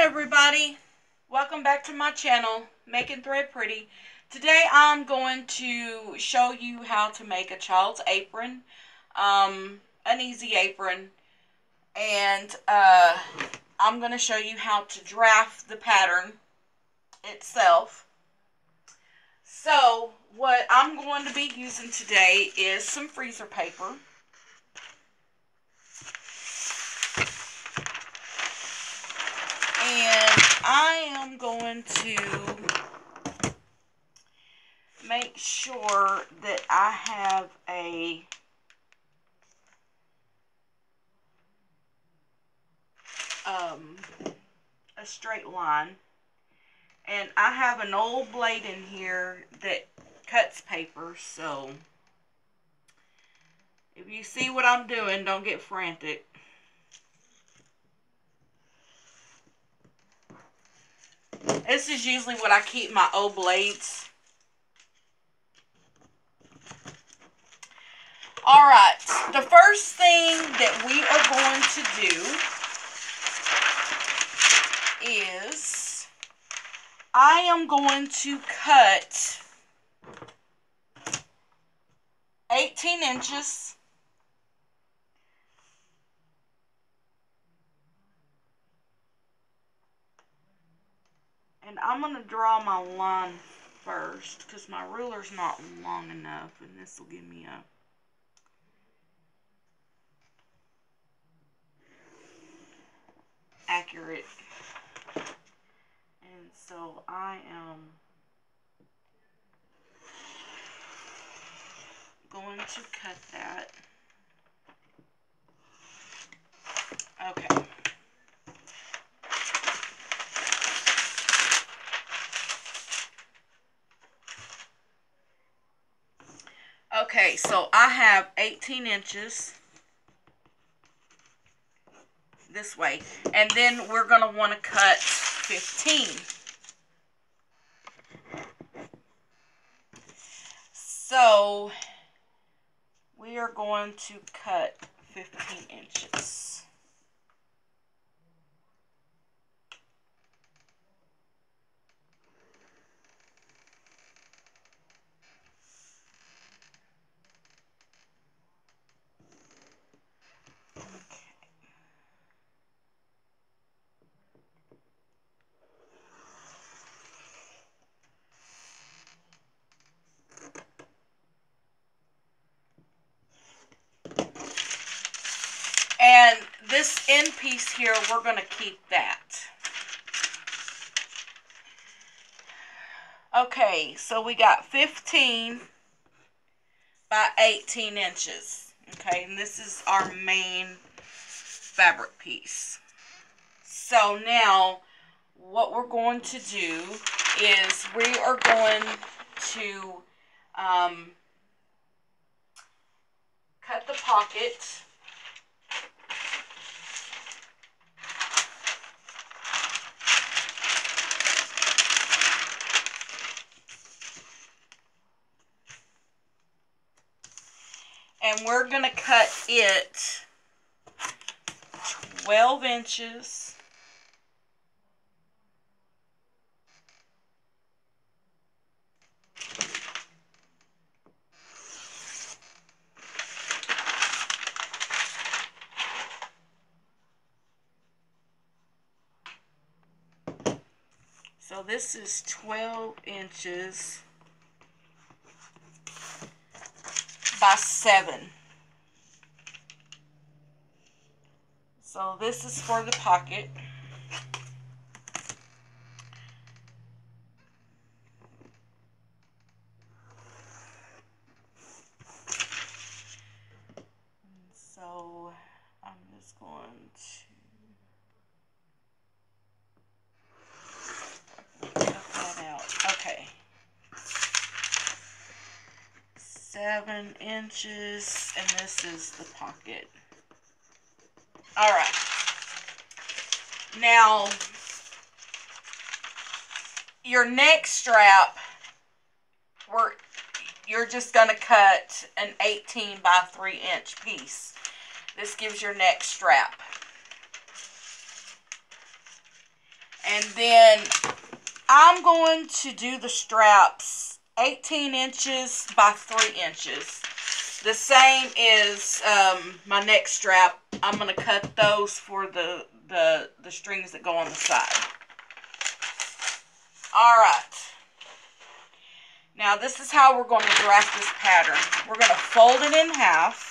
everybody, welcome back to my channel, Making Thread Pretty. Today I'm going to show you how to make a child's apron, an easy apron, and I'm going to show you how to draft the pattern itself. So what I'm going to be using today is some freezer paper. And I am going to make sure that I have a straight line. And I have an old blade in here that cuts paper, so if you see what I'm doing, don't get frantic. This is usually what I keep my old blades. Alright, the first thing that we are going to do is I am going to cut 18 inches. And I'm going to draw my line first because my ruler's not long enough, and this will give me a accurate. And so I am going to cut that. Okay. Okay, so I have 18 inches this way, and then we're going to want to cut 15. So we are going to cut 15 inches. And this end piece here, we're going to keep that. Okay, so we got 15 by 18 inches. Okay, and this is our main fabric piece. So now, what we're going to do is we are going to cut the pocket. And we're going to cut it 12 inches. So this is 12 inches by 7. So this is for the pocket. So I'm just going to cut that out. Okay. 7 inches, and this is the pocket. Alright. Now, your neck strap, you're just going to cut an 18 by 3 inch piece. This gives your neck strap. And then I'm going to do the straps 18 inches by 3 inches. The same is my neck strap. I'm going to cut those for the strings that go on the side. Alright. Now this is how we're going to draft this pattern. We're going to fold it in half.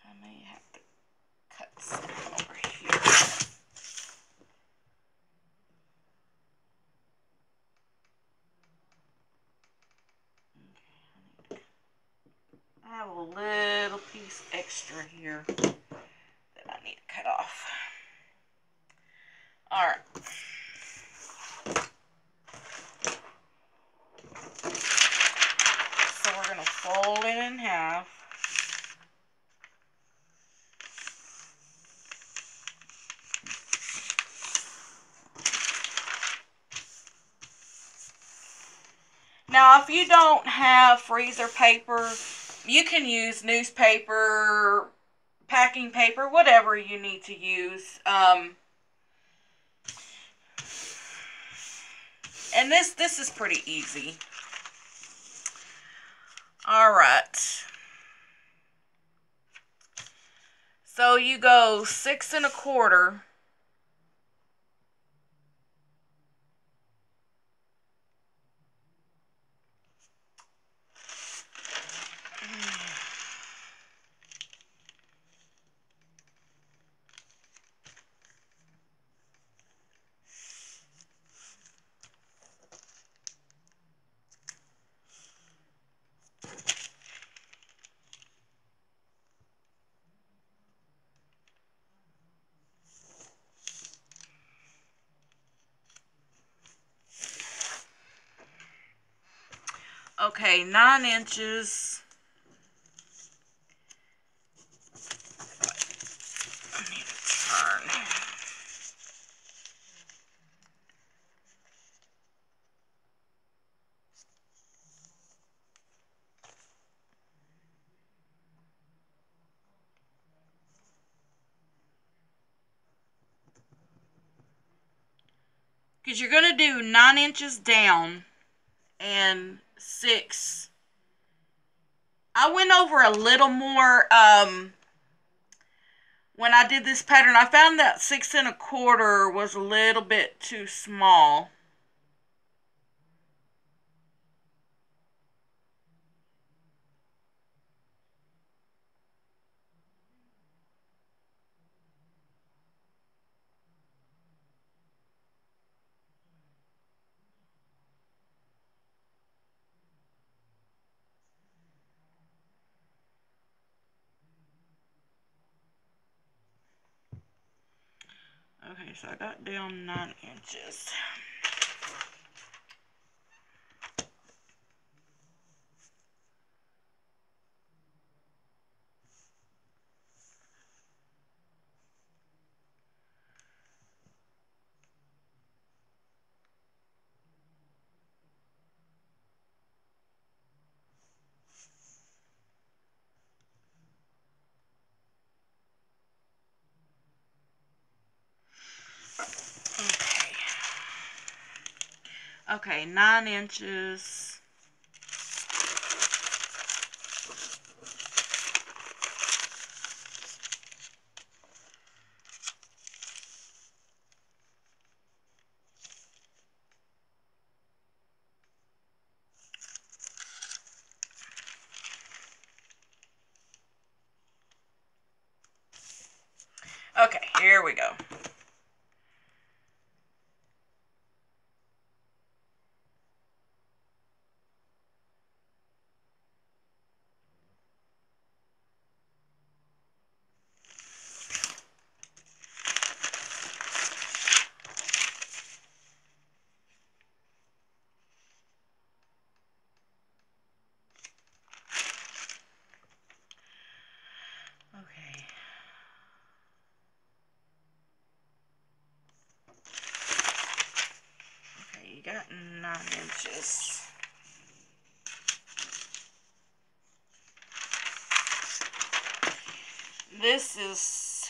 I may have to cut some over here. I have a little piece extra here that I need to cut off. Alright. So we're going to fold it in half. Now, if you don't have freezer paper, you can use newspaper, packing paper, whatever you need to use. And this is pretty easy. Alright. So you go 6 1/4. Okay, 9 inches. I need to turn. Because you're going to do 9 inches down and 6. I went over a little more when I did this pattern. I found that 6 1/4 was a little bit too small. Okay, so I got down 9 inches. Okay, 9 inches. Okay, here we go. Okay. 9 inches. This is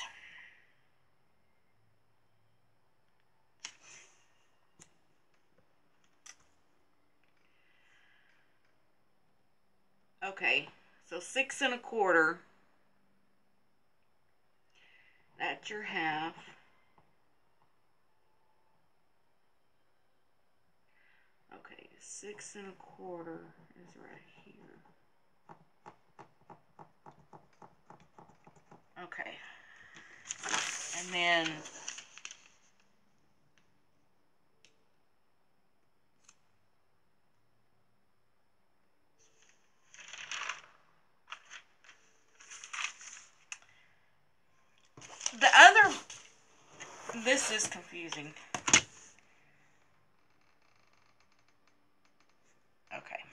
okay, so 6 1/4. That's your half. Okay, 6 1/4 is right here. Okay. And then the other, this is confusing. Okay.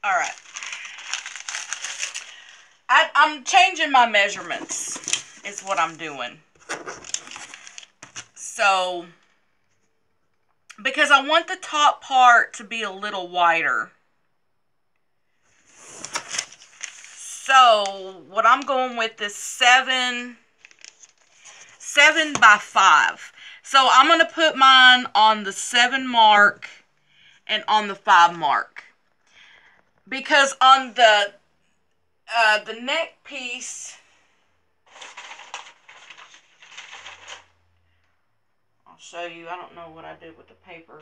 All right. I'm changing my measurements is what I'm doing. So, because I want the top part to be a little wider. So, what I'm going with is 7 by 5. So, I'm going to put mine on the 7 mark and on the 5 mark. Because on the neck piece, I'll show you. I don't know what I did with the paper.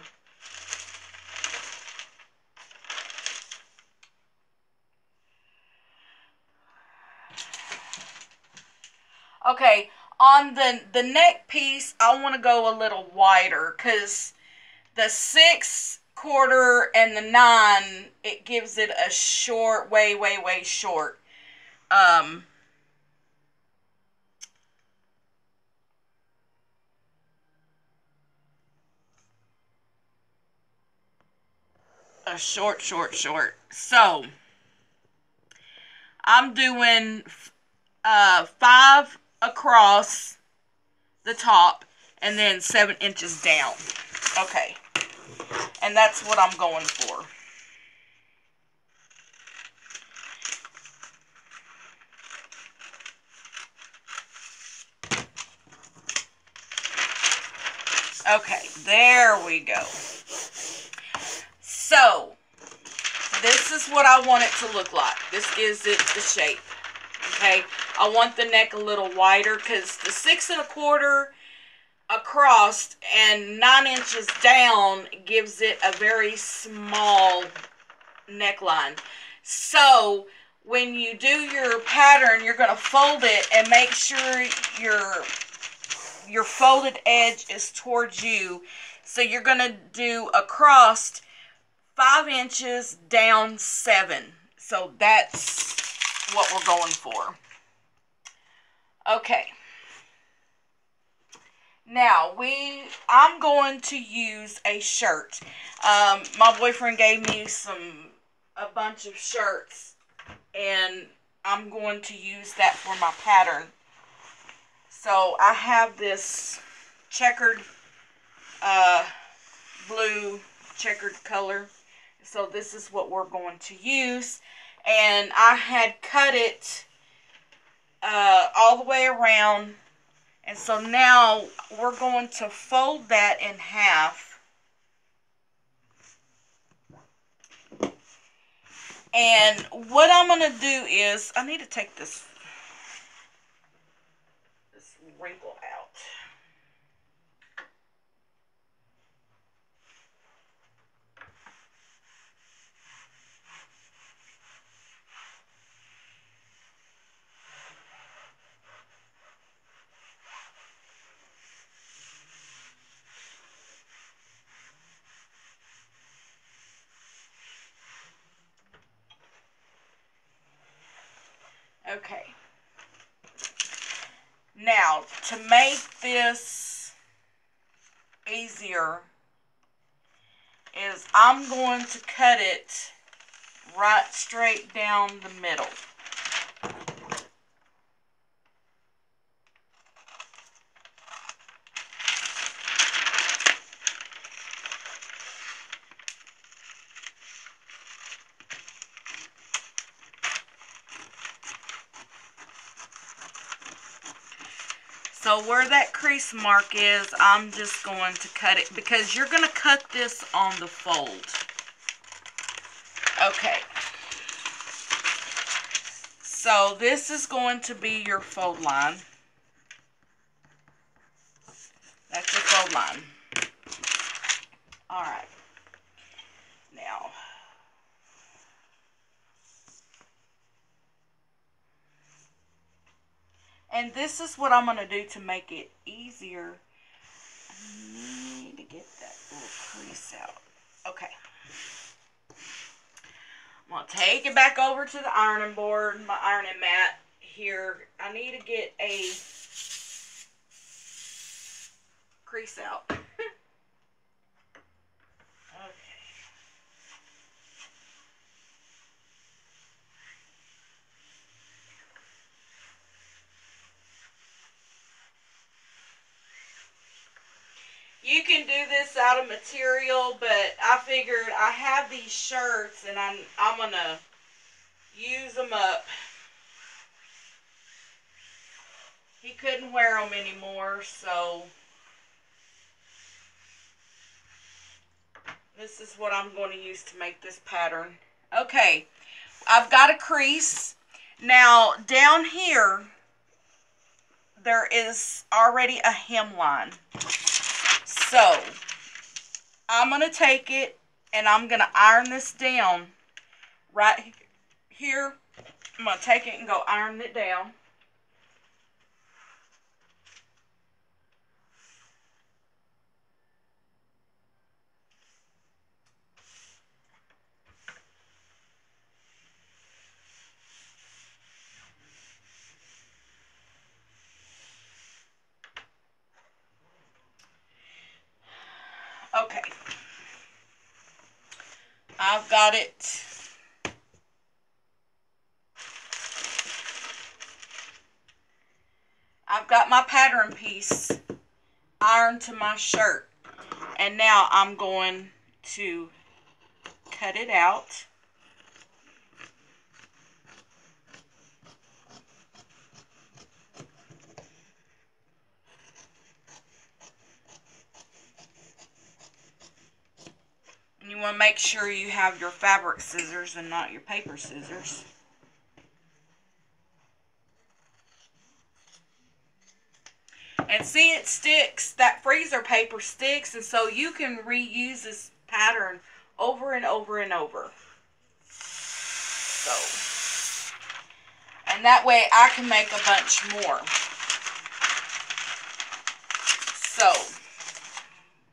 Okay, on the neck piece, I want to go a little wider because the 6 1/4 and the 9, it gives it a short, way short. A short. So, I'm doing 5 across the top and then 7 inches down. Okay. And that's what I'm going for. Okay, there we go. So, this is what I want it to look like. This gives it the shape. Okay, I want the neck a little wider because the 6 1/4 across and 9 inches down gives it a very small neckline. So, when you do your pattern, you're going to fold it and make sure your folded edge is towards you. So you're going to do across 5 inches down 7. So that's what we're going for. Okay. Now I'm going to use a shirt. My boyfriend gave me a bunch of shirts, and I'm going to use that for my pattern. So I have this checkered, blue checkered color. So this is what we're going to use. And I had cut it all the way around. And so now we're going to fold that in half. And what I'm going to do is, I need to take this wrinkle out. Okay. Now, to make this easier, is I'm going to cut it right straight down the middle. So where that crease mark is, I'm just going to cut it because you're going to cut this on the fold. Okay. So this is going to be your fold line. That's your fold line. All right. Now, and this is what I'm going to do to make it easier. I need to get that little crease out. Okay. I'm going to take it back over to the ironing board, my ironing mat here. I need to get a crease out. Okay. You can do this out of material, but I figured I have these shirts and I'm going to use them up. He couldn't wear them anymore, so this is what I'm going to use to make this pattern. Okay, I've got a crease. Now, down here, there is already a hemline. So, I'm going to take it and I'm going to iron this down right here. I'm going to take it and go iron it down. Okay. I've got it. I've got my pattern piece ironed to my shirt. And now I'm going to cut it out. And you want to make sure you have your fabric scissors and not your paper scissors. And see, it sticks. That freezer paper sticks, and so you can reuse this pattern over and over and over. So, and that way I can make a bunch more. So,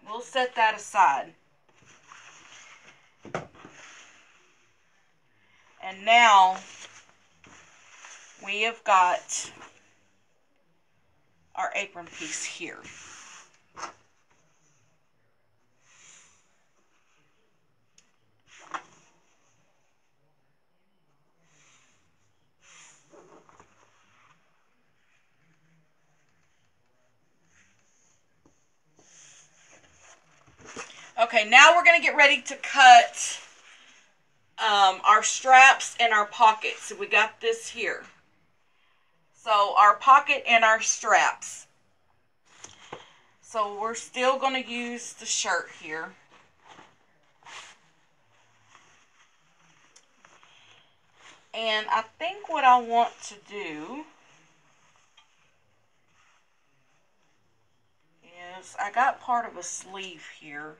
we'll set that aside. And now, we have got our apron piece here. Okay, now we're going to get ready to cut our straps and our pockets. So we got this here. So our pocket and our straps. So we're still going to use the shirt here. And I think what I want to do is I got part of a sleeve here.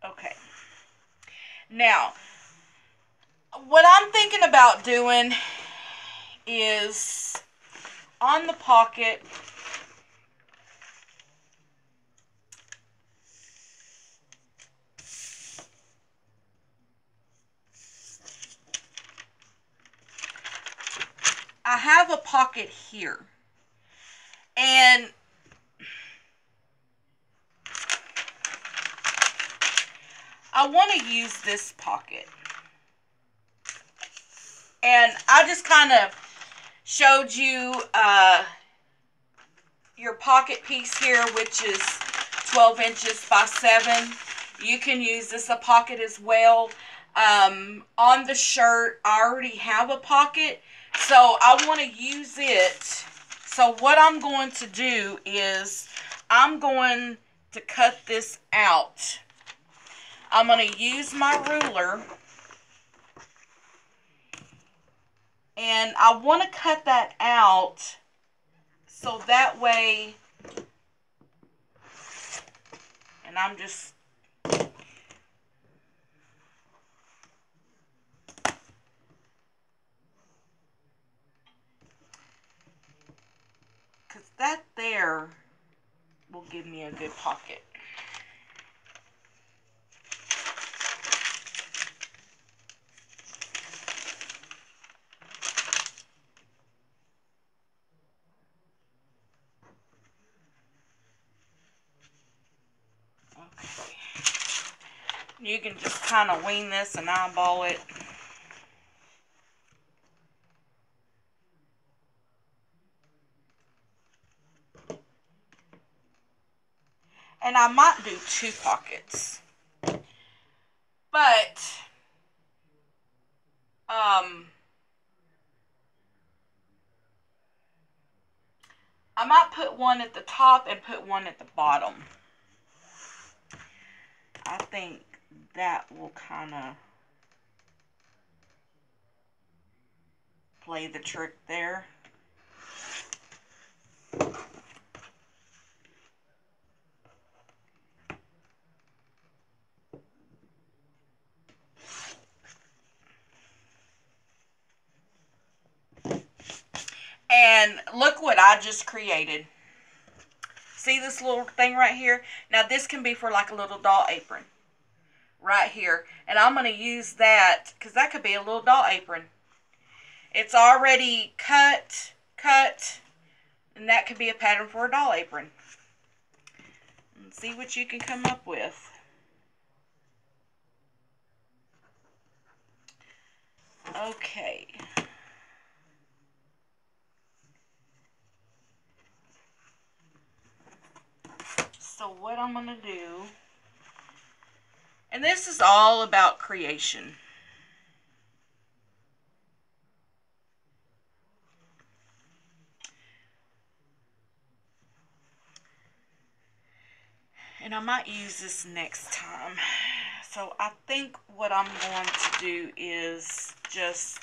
Okay. Now, what I'm thinking about doing is on the pocket, I have a pocket here, and I want to use this pocket. And I just kind of showed you your pocket piece here, which is 12 inches by 7. You can use this a pocket as well. On the shirt, I already have a pocket, so I want to use it. So what I'm going to do is I'm going to cut this out. I'm going to use my ruler, and I want to cut that out so that way, and I'm just, because that there will give me a good pocket. Okay. You can just kind of wing this and eyeball it. And I might do 2 pockets. But, I might put one at the top and put one at the bottom. I think that will kind of play the trick there. And look what I just created. See this little thing right here? Now this can be for like a little doll apron. Right here. And I'm going to use that because that could be a little doll apron. It's already cut, and that could be a pattern for a doll apron. And see what you can come up with. Okay. So what I'm going to do, and this is all about creation. And I might use this next time. So I think what I'm going to do is just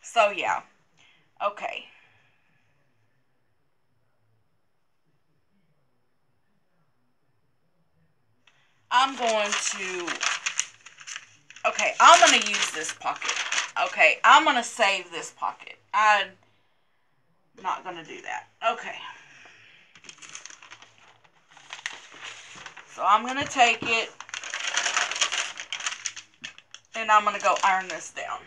so yeah. Okay. I'm going to use this pocket. Okay, I'm going to save this pocket. I'm not going to do that. Okay. So I'm going to take it, and I'm going to go iron this down.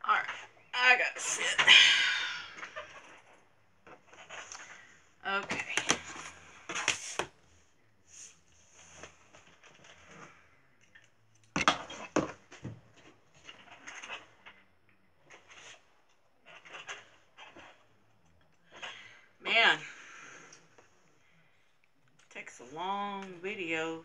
Alright, I gotta sit. Okay. video.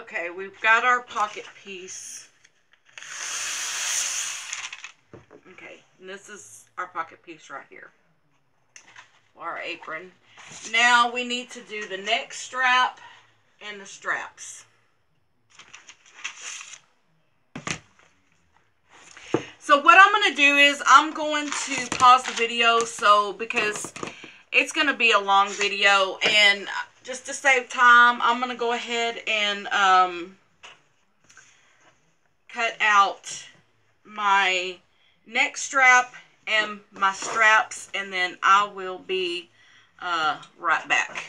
Okay, we've got our pocket piece. Okay, and this is our pocket piece right here. Our apron. Now we need to do the neck strap and the straps. So what I'm going to do is I'm going to pause the video because it's going to be a long video, and just to save time, I'm going to go ahead and cut out my neck strap and my straps, and then I will be right back.